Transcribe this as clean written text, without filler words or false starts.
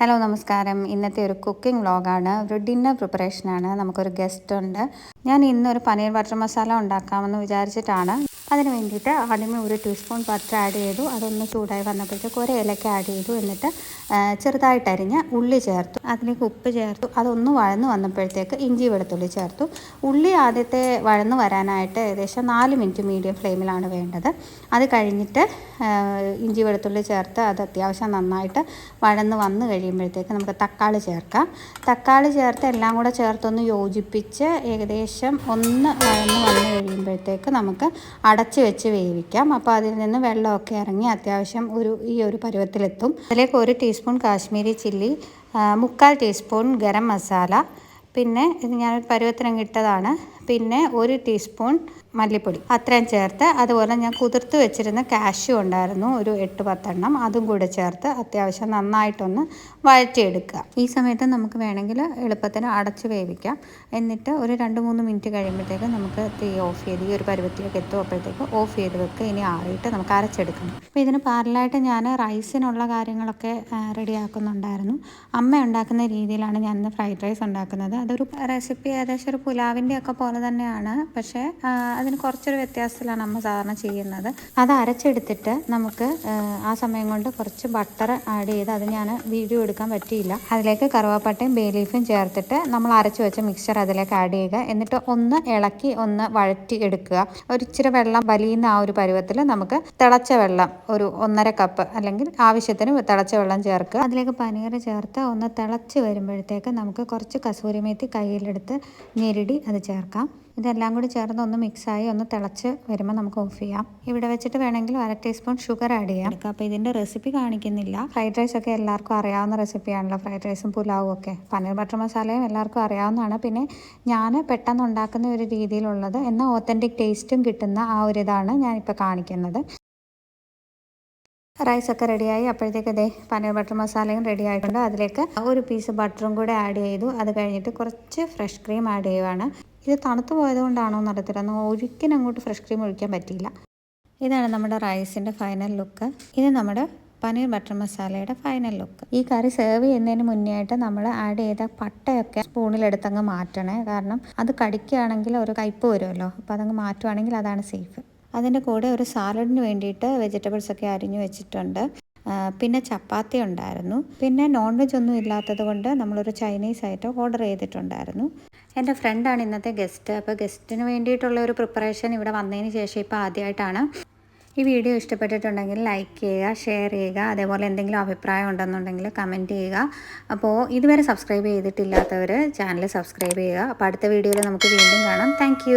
Hello നമസ്കാരം. ഇന്നത്തെ ഒരു കുക്കിംഗ് വ്ളോഗാണ്. ഒരു ഡിന്നർ പ്രിപ്പറേഷനാണ്. നമുക്കൊരു ഗസ്റ്റ് ഉണ്ട്. ഞാൻ ഇന്നൊരു പനീർ ബട്ടർ മസാല ഉണ്ടാക്കാമെന്ന് വിചാരിച്ചിട്ടാണ്. അതിന് വേണ്ടിയിട്ട് ആദ്യമേ ഒരു ടീസ്പൂൺ ബട്ടർ ആഡ് ചെയ്തു. അതൊന്ന് ചൂടായി വന്നപ്പോഴത്തേക്ക് ഒരു ഏലക്ക ആഡ് ചെയ്തു. എന്നിട്ട് ചെറുതായിട്ടരിഞ്ഞ് ഉള്ളി ചേർത്തു. അതിലേക്ക് ഉപ്പ് ചേർത്തു. അതൊന്ന് വഴന്ന് വന്നപ്പോഴത്തേക്ക് ഇഞ്ചി വെളുത്തുള്ളി ചേർത്തു. ഉള്ളി ആദ്യത്തെ വഴന്ന് വരാനായിട്ട് ഏകദേശം 4 മിനിറ്റ് മീഡിയം ഫ്ലെയിമിലാണ് വേണ്ടത്. അത് കഴിഞ്ഞിട്ട് ഇഞ്ചി വെളുത്തുള്ളി ചേർത്ത് അത് അത്യാവശ്യം നന്നായിട്ട് വഴന്ന് വന്ന് കഴിയുമ്പോഴത്തേക്ക് നമുക്ക് തക്കാളി ചേർക്കാം. തക്കാളി ചേർത്ത് എല്ലാം കൂടെ ചേർത്തൊന്ന് യോജിപ്പിച്ച് ഏകദേശം ഒന്ന് വഴന്ന് വന്ന് കഴിയുമ്പോഴത്തേക്ക് നമുക്ക് അടച്ച് വെച്ച് വേവിക്കാം. അപ്പോൾ അതിൽ നിന്ന് വെള്ളമൊക്കെ ഇറങ്ങി അത്യാവശ്യം ഈ ഒരു പരുവത്തിലെത്തും. അതിലേക്ക് 1 teaspoon Kashmiri chilli, 3/4 teaspoon garam masala, പിന്നെ ഇത് ഞാനൊരു പരുവത്തിനങ്ങ് ഇട്ടതാണ്. പിന്നെ 1 ടീസ്പൂൺ മല്ലിപ്പൊടി അത്രയും ചേർത്ത്, അതുപോലെ ഞാൻ കുതിർത്ത് വെച്ചിരുന്ന കാഷ്യൂ ഉണ്ടായിരുന്നു ഒരു 8-10 എണ്ണം, അതും കൂടെ ചേർത്ത് അത്യാവശ്യം നന്നായിട്ടൊന്ന് വഴറ്റിയെടുക്കുക. ഈ സമയത്ത് നമുക്ക് വേണമെങ്കിൽ എളുപ്പത്തിന് അടച്ച് വേവിക്കാം. എന്നിട്ട് ഒരു 2-3 മിനിറ്റ് കഴിയുമ്പോഴത്തേക്ക് നമുക്ക് തീ ഓഫ് ചെയ്ത് ഈ ഒരു പരുവത്തിലേക്ക് എത്തുമ്പോഴത്തേക്ക് ഓഫ് ചെയ്ത് വെക്കുക. ഇനി ആറിയിട്ട് നമുക്ക് അരച്ചെടുക്കണം. അപ്പോൾ ഇതിന് പാരലായിട്ട് ഞാൻ റൈസിനുള്ള കാര്യങ്ങളൊക്കെ റെഡിയാക്കുന്നുണ്ടായിരുന്നു. അമ്മ ഉണ്ടാക്കുന്ന രീതിയിലാണ് ഞാനിന്ന് ഫ്രൈഡ് റൈസ് ഉണ്ടാക്കുന്നത്. അതൊരു റെസിപ്പി ഏകദേശം ഒരു പുലാവിൻ്റെ ഒക്കെ പോലെ തന്നെയാണ്. പക്ഷേ അതിന് കുറച്ചൊരു വ്യത്യാസത്തിലാണ് അമ്മ സാധാരണ ചെയ്യുന്നത്. അത് അരച്ചെടുത്തിട്ട് നമുക്ക് ആ സമയം കൊണ്ട് കുറച്ച് ബട്ടർ ആഡ് ചെയ്ത്, അത് ഞാൻ വീഡിയോ എടുക്കാൻ പറ്റിയില്ല. അതിലേക്ക് കറുവാപ്പട്ടയും ബേ ലീഫും ചേർത്തിട്ട് നമ്മൾ അരച്ച് വെച്ച മിക്സ്ചർ അതിലേക്ക് ആഡ് ചെയ്യുക. എന്നിട്ട് ഒന്ന് ഇളക്കി ഒന്ന് വഴറ്റി എടുക്കുക. ഒരിച്ചിരി വെള്ളം വലിയുന്ന ആ ഒരു പരുവത്തിൽ നമുക്ക് തിളച്ച വെള്ളം ഒരു 1.5 കപ്പ് അല്ലെങ്കിൽ ആവശ്യത്തിന് തിളച്ച വെള്ളം ചേർക്കുക. അതിലേക്ക് പനീർ ചേർത്ത് ഒന്ന് തിളച്ച് വരുമ്പോഴത്തേക്ക് നമുക്ക് കുറച്ച് കസൂരി മേത്തി കയ്യിലെടുത്ത് ഞെരടി അത് ചേർക്കാം. ഇതെല്ലാം കൂടി ചേർന്ന് ഒന്ന് മിക്സായി ഒന്ന് തിളച്ച് വരുമ്പോൾ നമുക്ക് ഓഫ് ചെയ്യാം. ഇവിടെ വെച്ചിട്ട് വേണമെങ്കിൽ 1/2 ടീസ്പൂൺ ഷുഗർ ആഡ് ചെയ്യാം. അപ്പോൾ ഇതിൻ്റെ റെസിപ്പി കാണിക്കുന്നില്ല. ഫ്രൈഡ് റൈസ് ഒക്കെ എല്ലാവർക്കും അറിയാവുന്ന റെസിപ്പിയാണല്ലോ. ഫ്രൈഡ് റൈസും പുലാവും ഒക്കെ. പനീർ ബട്ടർ മസാലയും എല്ലാവർക്കും അറിയാവുന്നതാണ്. പിന്നെ ഞാൻ പെട്ടെന്ന് ഉണ്ടാക്കുന്ന ഒരു രീതിയിലുള്ളത് എന്നാൽ ഓത്തൻറ്റിക് ടേസ്റ്റും കിട്ടുന്ന ആ ഒരു ഇതാണ് ഞാനിപ്പോൾ കാണിക്കുന്നത്. റൈസൊക്കെ റെഡിയായി. അപ്പോഴത്തേക്ക് അതേ പനീർ ബട്ടർ മസാലയും റെഡി ആയിട്ടുണ്ട്. അതിലേക്ക് ഒരു പീസ് ബട്ടറും കൂടെ ആഡ് ചെയ്തു. അത് കഴിഞ്ഞിട്ട് കുറച്ച് ഫ്രഷ് ക്രീം ആഡ് ചെയ്യുവാണ്. ഇത് തണുത്ത് പോയതുകൊണ്ടാണോ എന്നറിയത്തില്ല, ഒരിക്കലും അങ്ങോട്ട് ഫ്രഷ് ക്രീം ഒഴിക്കാൻ പറ്റിയില്ല. ഇതാണ് നമ്മുടെ റൈസിൻ്റെ ഫൈനൽ ലുക്ക്. ഇത് നമ്മുടെ പനീർ ബട്ടർ മസാലയുടെ ഫൈനൽ ലുക്ക്. ഈ കറി സെർവ് ചെയ്യുന്നതിന് മുന്നേ ആയിട്ട് നമ്മൾ ആഡ് ചെയ്ത പട്ടയൊക്കെ സ്പൂണിലെടുത്തങ്ങ് മാറ്റണേ. കാരണം അത് കടിക്കുകയാണെങ്കിൽ ഒരു കയ്പ്പ് വരുമല്ലോ. അപ്പോൾ അതങ്ങ് മാറ്റുവാണെങ്കിൽ അതാണ് സേഫ്. അതിൻ്റെ കൂടെ ഒരു സാലഡിന് വേണ്ടിയിട്ട് വെജിറ്റബിൾസൊക്കെ അരിഞ്ഞു വെച്ചിട്ടുണ്ട്. പിന്നെ ചപ്പാത്തി ഉണ്ടായിരുന്നു. പിന്നെ നോൺ വെജ് ഒന്നും ഇല്ലാത്തത് കൊണ്ട് നമ്മളൊരു ചൈനീസ് ആയിട്ട് ഓർഡർ ചെയ്തിട്ടുണ്ടായിരുന്നു. എൻ്റെ ഫ്രണ്ടാണ് ഇന്നത്തെ ഗസ്റ്റ്. അപ്പോൾ ഗസ്റ്റിന് വേണ്ടിയിട്ടുള്ള ഒരു പ്രിപ്പറേഷൻ ഇവിടെ വന്നതിന് ശേഷം ഇപ്പോൾ ആദ്യമായിട്ടാണ്. ഈ വീഡിയോ ഇഷ്ടപ്പെട്ടിട്ടുണ്ടെങ്കിൽ ലൈക്ക് ചെയ്യുക, ഷെയർ ചെയ്യുക. അതേപോലെ എന്തെങ്കിലും അഭിപ്രായം ഉണ്ടെന്നുണ്ടെങ്കിൽ കമൻറ്റ് ചെയ്യുക. അപ്പോൾ ഇതുവരെ സബ്സ്ക്രൈബ് ചെയ്തിട്ടില്ലാത്തവർ ചാനൽ സബ്സ്ക്രൈബ് ചെയ്യുക. അപ്പോൾ അടുത്ത വീഡിയോയിൽ നമുക്ക് വീണ്ടും കാണാം. താങ്ക്